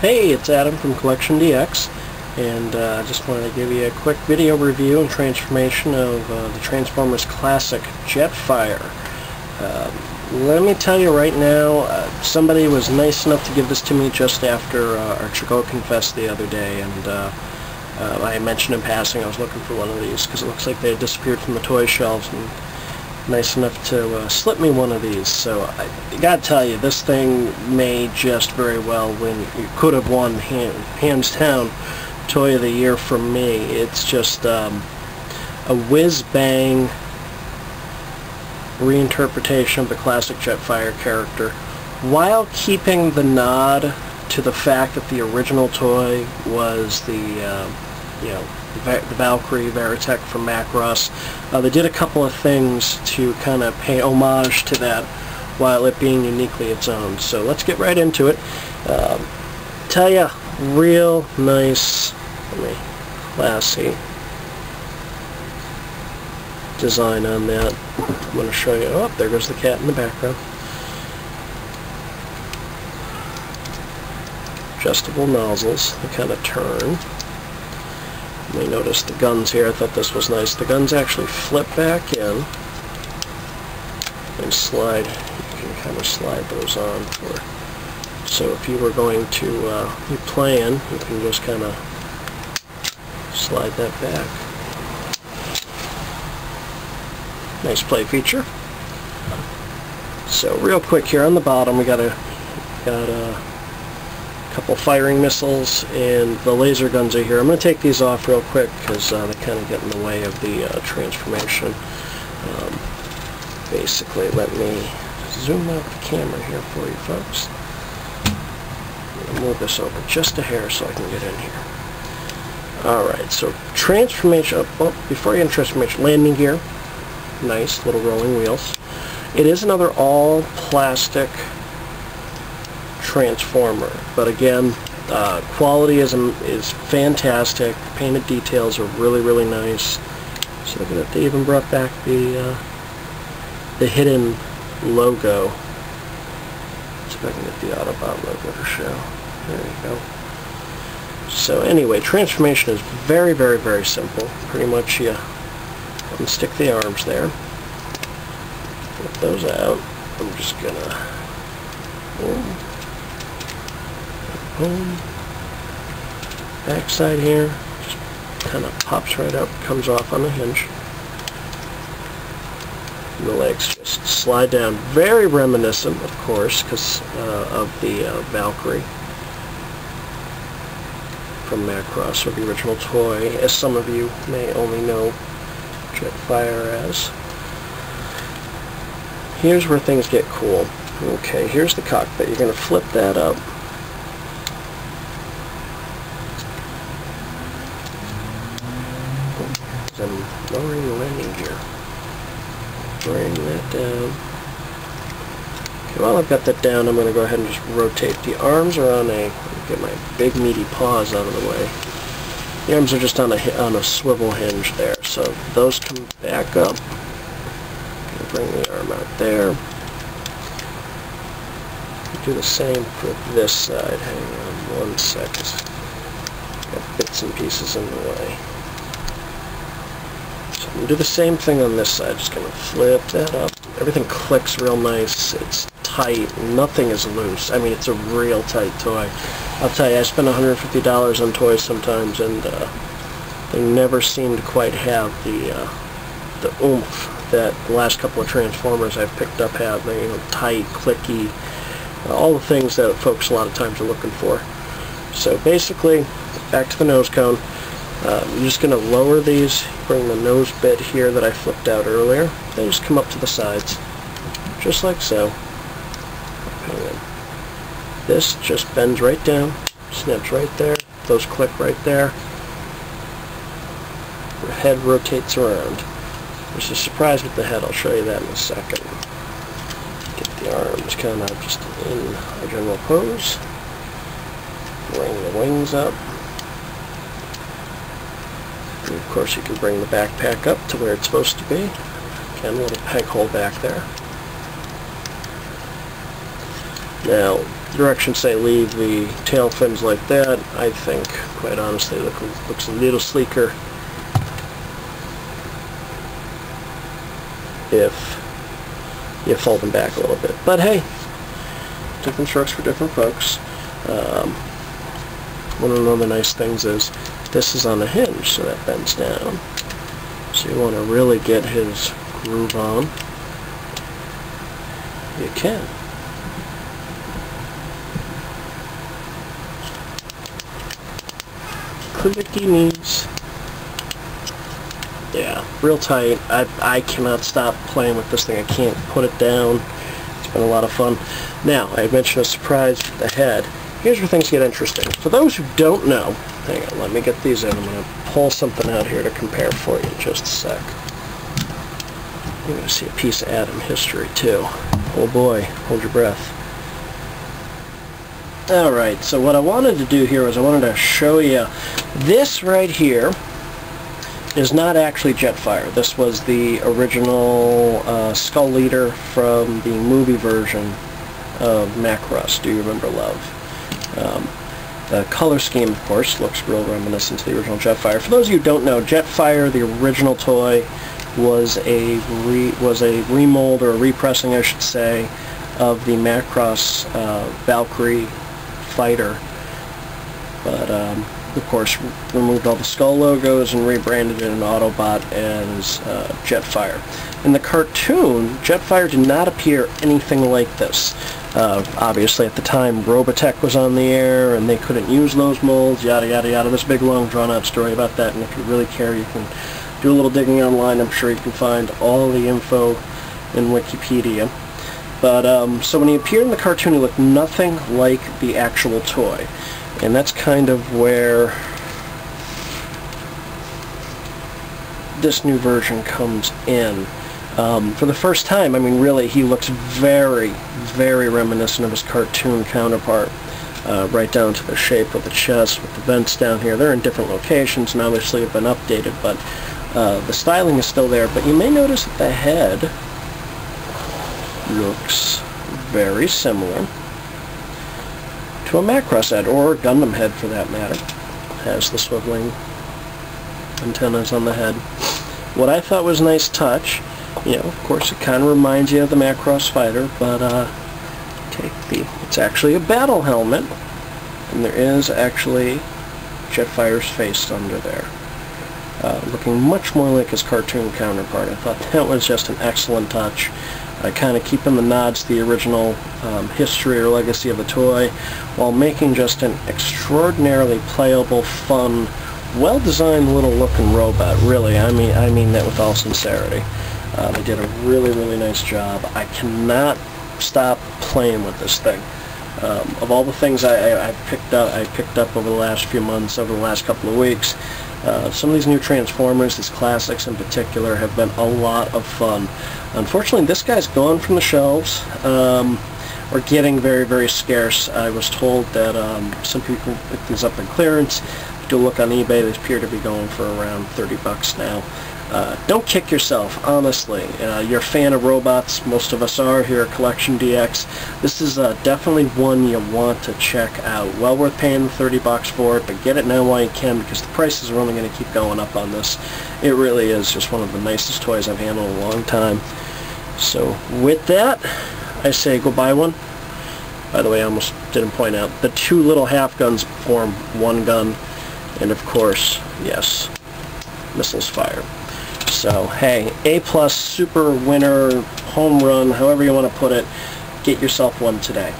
Hey, it's Adam from CollectionDX, and I just wanted to give you a quick video review and transformation of the Transformers Classic Jetfire. Let me tell you right now, somebody was nice enough to give this to me just after our Chigokin Fest the other day, and I mentioned in passing I was looking for one of these because it looks like they had disappeared from the toy shelves, and nice enough to slip me one of these. So I gotta tell you, this thing may just very well win. You could have won hands down Toy of the Year from me. It's just a whiz-bang reinterpretation of the classic Jetfire character while keeping the nod to the fact that the original toy was the Valkyrie Veritech from Macross. They did a couple of things to kind of pay homage to that while it being uniquely its own. So let's get right into it. Tell ya, real nice, classy design on that. I'm going to show you. Oh, there goes the cat in the background. Adjustable nozzles. They kind of turn. You may notice the guns here. I thought this was nice. The guns actually flip back in and slide. You can kind of slide those on. So if you were going to be playing, you can just kind of slide that back. Nice play feature. So real quick here on the bottom, we got a couple firing missiles, and the laser guns are here. I'm going to take these off real quick because they kind of get in the way of the transformation. Basically, let me zoom out the camera here for you folks. I'm going to move this over just a hair so I can get in here. Alright, so transformation, before I get into transformation, landing gear. Nice little rolling wheels. It is another all plastic Transformer, but again, quality is fantastic. Painted details are really nice. So look at that, they even brought back the hidden logo. Let's see if I can get the Autobot logo to show. There you go. So anyway, transformation is very simple. Pretty much you unstick the arms there. Flip those out. I'm just gonna boom. Backside here just kind of pops right up, comes off on the hinge. And the legs just slide down. Very reminiscent, of course, because of the Valkyrie from Macross, or the original toy, as some of you may only know Jetfire as. Here's where things get cool. Okay, here's the cockpit. You're going to flip that up. I'm lowering the landing gear. Bring that down. Okay, while I've got that down, I'm going to go ahead and just rotate. The arms are on a, get my big meaty paws out of the way. The arms are just on a swivel hinge there, so those come back up. Bring the arm out there. Do the same for this side. Hang on 1 second. Got bits and pieces in the way. So I'm going to do the same thing on this side. Just going to flip that up. Everything clicks real nice. It's tight. Nothing is loose. I mean, it's a real tight toy. I'll tell you, I spend $150 on toys sometimes, and they never seem to quite have the oomph that the last couple of Transformers I've picked up have. They're, tight, clicky, all the things that folks a lot of times are looking for. So basically, back to the nose cone. I'm just going to lower these, bring the nose bit here that I flipped out earlier. They just come up to the sides, just like so. This just bends right down, snaps right there, those click right there. The head rotates around. There's a surprise with the head, I'll show you that in a second. Get the arms kind of just in a general pose. Bring the wings up. And of course you can bring the backpack up to where it's supposed to be. Again, a little peg hole back there. Now, directions say leave the tail fins like that. I think, quite honestly, it looks a little sleeker if you fold them back a little bit. But hey, different strokes for different folks. One of the other nice things is this is on a hinge, so that bends down. So you want to really get his groove on. You can. Clicky knees. Yeah, real tight. I cannot stop playing with this thing. I can't put it down. It's been a lot of fun. Now, I mentioned a surprise for the head. Here's where things get interesting. For those who don't know, hang on, let me get these in. I'm going to pull something out here to compare for you in just a sec. You're going to see a piece of Atom history, too. Oh boy, hold your breath. Alright, so what I wanted to do here was I wanted to show you this right here is not actually Jetfire. This was the original Skull Leader from the movie version of Macross, Do You Remember Love? The color scheme, of course, looks real reminiscent to the original Jetfire. For those of you who don't know, Jetfire, the original toy, was a remold, or a repressing, I should say, of the Macross Valkyrie fighter. But, of course, removed all the Skull logos and rebranded it in Autobot as Jetfire. In the cartoon, Jetfire did not appear anything like this. Obviously, at the time, Robotech was on the air, and they couldn't use those molds, yada yada yada. There's a big, long, drawn-out story about that, and if you really care, you can do a little digging online. I'm sure you can find all the info in Wikipedia. But, so when he appeared in the cartoon, he looked nothing like the actual toy. And that's kind of where this new version comes in. For the first time, I mean, really, he looks very, very reminiscent of his cartoon counterpart, right down to the shape of the chest with the vents down here. They're in different locations and obviously have been updated, but the styling is still there. But you may notice that the head looks very similar to a Macross head, or a Gundam head for that matter. Has the swiveling antennas on the head. What I thought was a nice touch, you know, of course it kind of reminds you of the Macross fighter, but it's actually a battle helmet, and there is actually Jetfire's face under there. Looking much more like his cartoon counterpart. I thought that was just an excellent touch. Kind of keeping the nods to the original history or legacy of the toy, while making just an extraordinarily playable, fun, well-designed little looking robot. Really, I mean that with all sincerity. They did a really, really nice job. I cannot stop playing with this thing. Of all the things I picked up over the last few months, over the last couple of weeks, some of these new Transformers, these classics in particular, have been a lot of fun. Unfortunately, this guy's gone from the shelves, or getting very, very scarce. I was told that some people pick these up in clearance. If you do look on eBay, they appear to be going for around 30 bucks now. Don't kick yourself, honestly. You're a fan of robots, most of us are here at CollectionDX. This is definitely one you want to check out. Well worth paying the 30 bucks for it, but get it now while you can, because the prices are only going to keep going up on this. It really is just one of the nicest toys I've handled in a long time. So with that, I say go buy one. By the way, I almost didn't point out, the two little half guns form one gun, and of course, yes, missiles fire. So, hey, A+, super winner, home run, however you want to put it, get yourself one today.